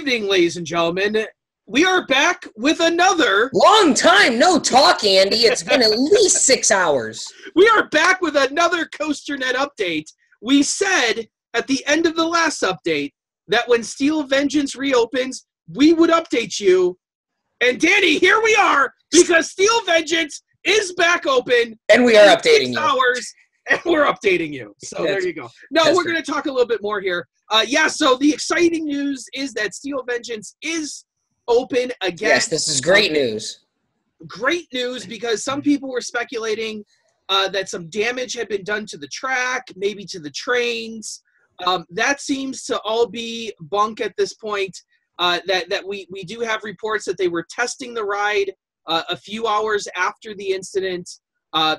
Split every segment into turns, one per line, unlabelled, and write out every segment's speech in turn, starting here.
evening, ladies and gentlemen. We are back with another...
Long time no talk, Andy. It's been at least 6 hours.
We are back with another COASTER-net update. We said at the end of the last update that when Steel Vengeance reopens, we would update you. And Danny, here we are, because Steel Vengeance is back open.
And we are updating
6 hours, and we're updating you. So there you go. No, we're going to talk a little bit more here. So the exciting news is that Steel Vengeance is open again.
Yes, this is great news.
Great news, because some people were speculating that some damage had been done to the track, maybe to the trains. That seems to all be bunk at this point. That we do have reports that they were testing the ride a few hours after the incident.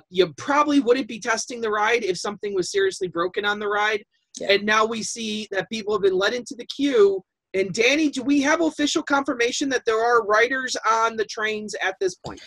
You probably wouldn't be testing the ride if something was seriously broken on the ride. Yeah. And now we see that people have been let into the queue. And Danny, do we have official confirmation that there are riders on the trains at this point?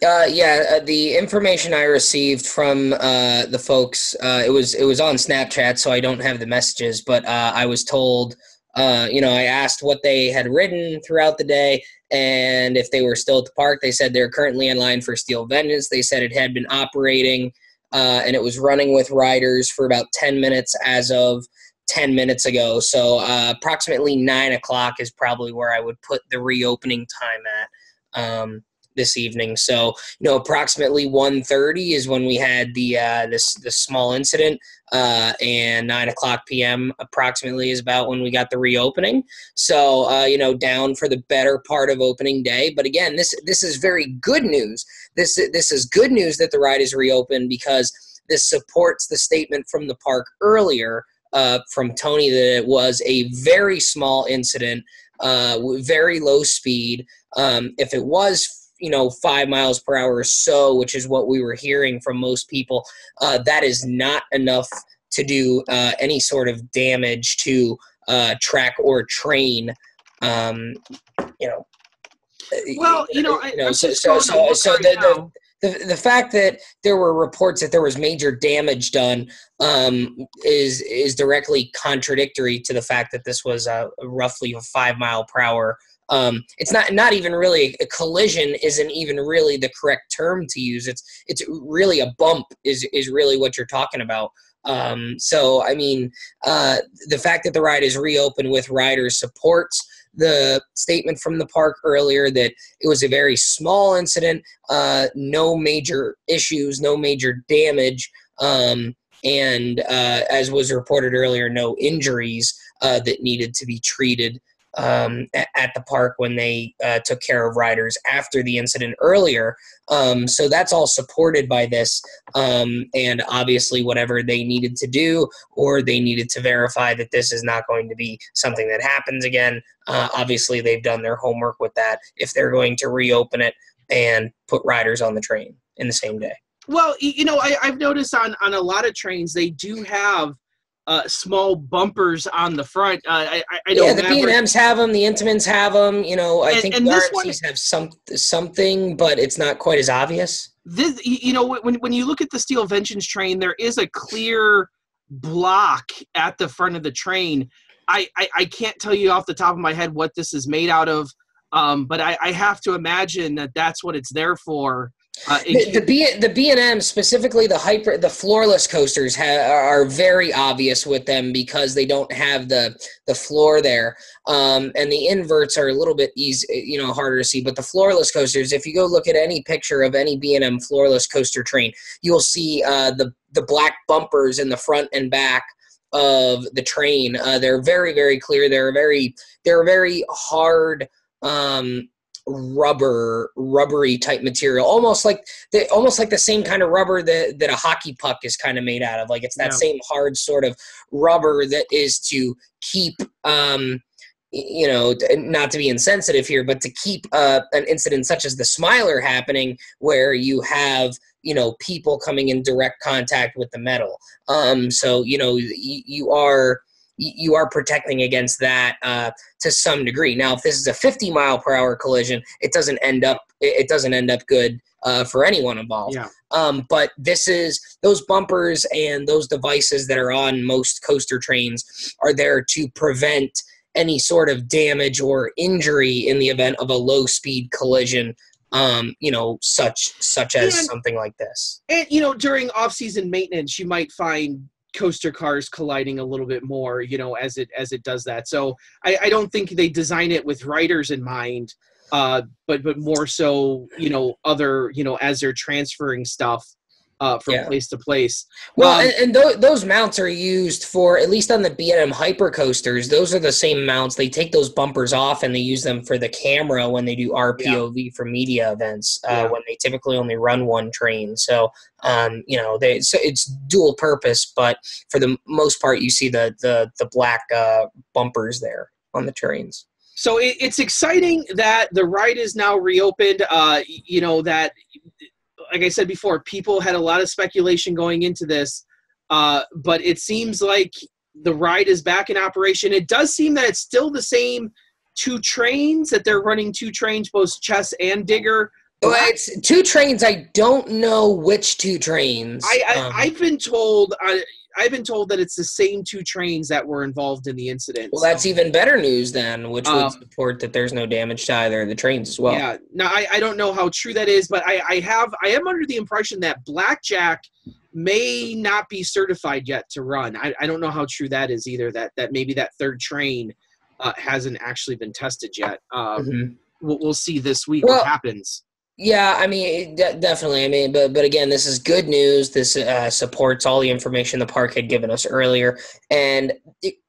The information I received from the folks, it was on Snapchat, so I don't have the messages, but I was told, I asked what they had ridden throughout the day, and if they were still at the park. They said they're currently in line for Steel Vengeance. They said it had been operating, and it was running with riders for about 10 minutes as of 10 minutes ago. So approximately 9 o'clock is probably where I would put the reopening time at this evening. So, approximately 1:30 is when we had the this small incident, and 9 o'clock p.m. approximately is about when we got the reopening. So, down for the better part of opening day. But again, this is very good news. This is good news that the ride is reopened, because this supports the statement from the park earlier from Tony that it was a very small incident, very low speed. If it was 5 miles per hour or so, which is what we were hearing from most people, that is not enough to do any sort of damage to track or train. The fact that there were reports that there was major damage done is directly contradictory to the fact that this was roughly a 5 mile per hour. It's not even really a collision. Isn't even really the correct term to use. It's really a bump is really what you're talking about. The fact that the ride is reopened with riders supports the statement from the park earlier that it was a very small incident, no major issues, no major damage, and as was reported earlier, no injuries that needed to be treated at the park when they took care of riders after the incident earlier. So that's all supported by this, and obviously whatever they needed to do, or they needed to verify that this is not going to be something that happens again. Obviously they've done their homework with that if they're going to reopen it and put riders on the train in the same day.
Well, I've noticed on a lot of trains they do have small bumpers on the front. I know
the B&Ms have them, the Intamins have them. I think the RMCs have something, but it's not quite as obvious.
This, when you look at the Steel Vengeance train, there is a clear block at the front of the train. I can't tell you off the top of my head what this is made out of, but I have to imagine that that's what it's there for.
The B&M, specifically the floorless coasters are very obvious with them, because they don't have the floor there, and the inverts are a little bit harder to see. But the floorless coasters, if you go look at any picture of any B&M floorless coaster train, you'll see the black bumpers in the front and back of the train. They're very, very clear. They're very hard. Rubbery type material, almost like the same kind of rubber that a hockey puck is kind of made out of. Like, it's that same hard sort of rubber that is to keep not to be insensitive here, but to keep an incident such as the Smiler happening, where you have people coming in direct contact with the metal. So you are protecting against that to some degree. Now, if this is a 50 mile per hour collision, it doesn't end up good for anyone involved. Yeah. But those bumpers and those devices that are on most coaster trains are there to prevent any sort of damage or injury in the event of a low-speed collision, such as something like this.
And, during off-season maintenance, you might find coaster cars colliding a little bit more, as it does that. So I don't think they design it with riders in mind, but more so, other, as they're transferring stuff from place to place.
Well, and those mounts are used for, at least on the B&M Hyper coasters, those are the same mounts. They take those bumpers off and they use them for the camera when they do RPOV for media events, when they typically only run one train. So, so it's dual purpose, but for the most part, you see the black bumpers there on the trains.
So it's exciting that the ride is now reopened, that, like I said before, people had a lot of speculation going into this, but it seems like the ride is back in operation. It does seem that it's still the same two trains, that they're running two trains, both Chess and Digger.
Well, it's two trains. I don't know which two trains.
I've been told that it's the same two trains that were involved in the incident.
Well, that's even better news then, which would support that there's no damage to either of the trains as well.
Yeah. Now, I don't know how true that is, but I am under the impression that Blackjack may not be certified yet to run. I don't know how true that is either, that maybe that third train hasn't actually been tested yet. We'll see this week what happens.
Yeah, I mean, definitely. I mean, but again, this is good news. This supports all the information the park had given us earlier. And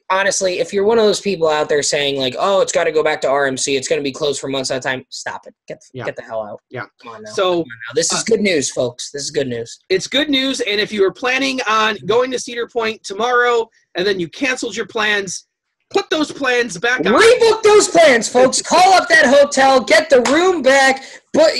honestly, if you're one of those people out there saying like, "Oh, it's got to go back to RMC. It's going to be closed for months at a time," stop it. Get the hell out.
Yeah.
Come on now.
So
Come on now. This is good news, folks. This is good news.
It's good news. And if you were planning on going to Cedar Point tomorrow and then you canceled your plans, put those plans back on.
Rebook those plans, folks. Call up that hotel, get the room back, but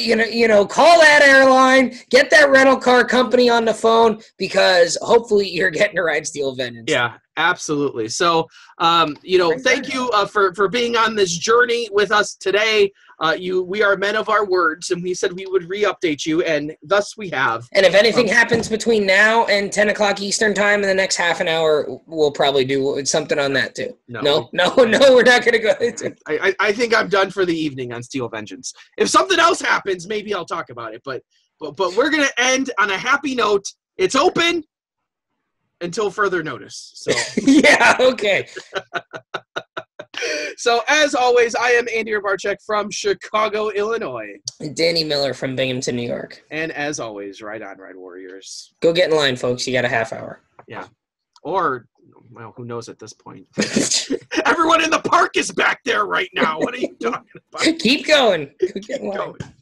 call that airline, get that rental car company on the phone, because hopefully you're getting to ride Steel Vengeance.
Yeah, absolutely. So, thank you for being on this journey with us today. We are men of our words, and we said we would re-update you, and thus we have.
And if anything happens between now and 10 o'clock Eastern time in the next half an hour, we'll probably do something on that too. No, we're not going to go into it.
I think I'm done for the evening on Steel Vengeance. If something else happens, maybe I'll talk about it, but we're going to end on a happy note. It's open until further notice. So
yeah, okay.
So, as always, I am Andy Rabarchek from Chicago, Illinois.
Danny Miller from Binghamton, New York.
And as always, Ride On, Ride Warriors.
Go get in line, folks. You got a half hour.
Yeah. Or, well, who knows at this point? Everyone in the park is back there right now. What are you talking about?
Keep going. Go get in line.
Keep going.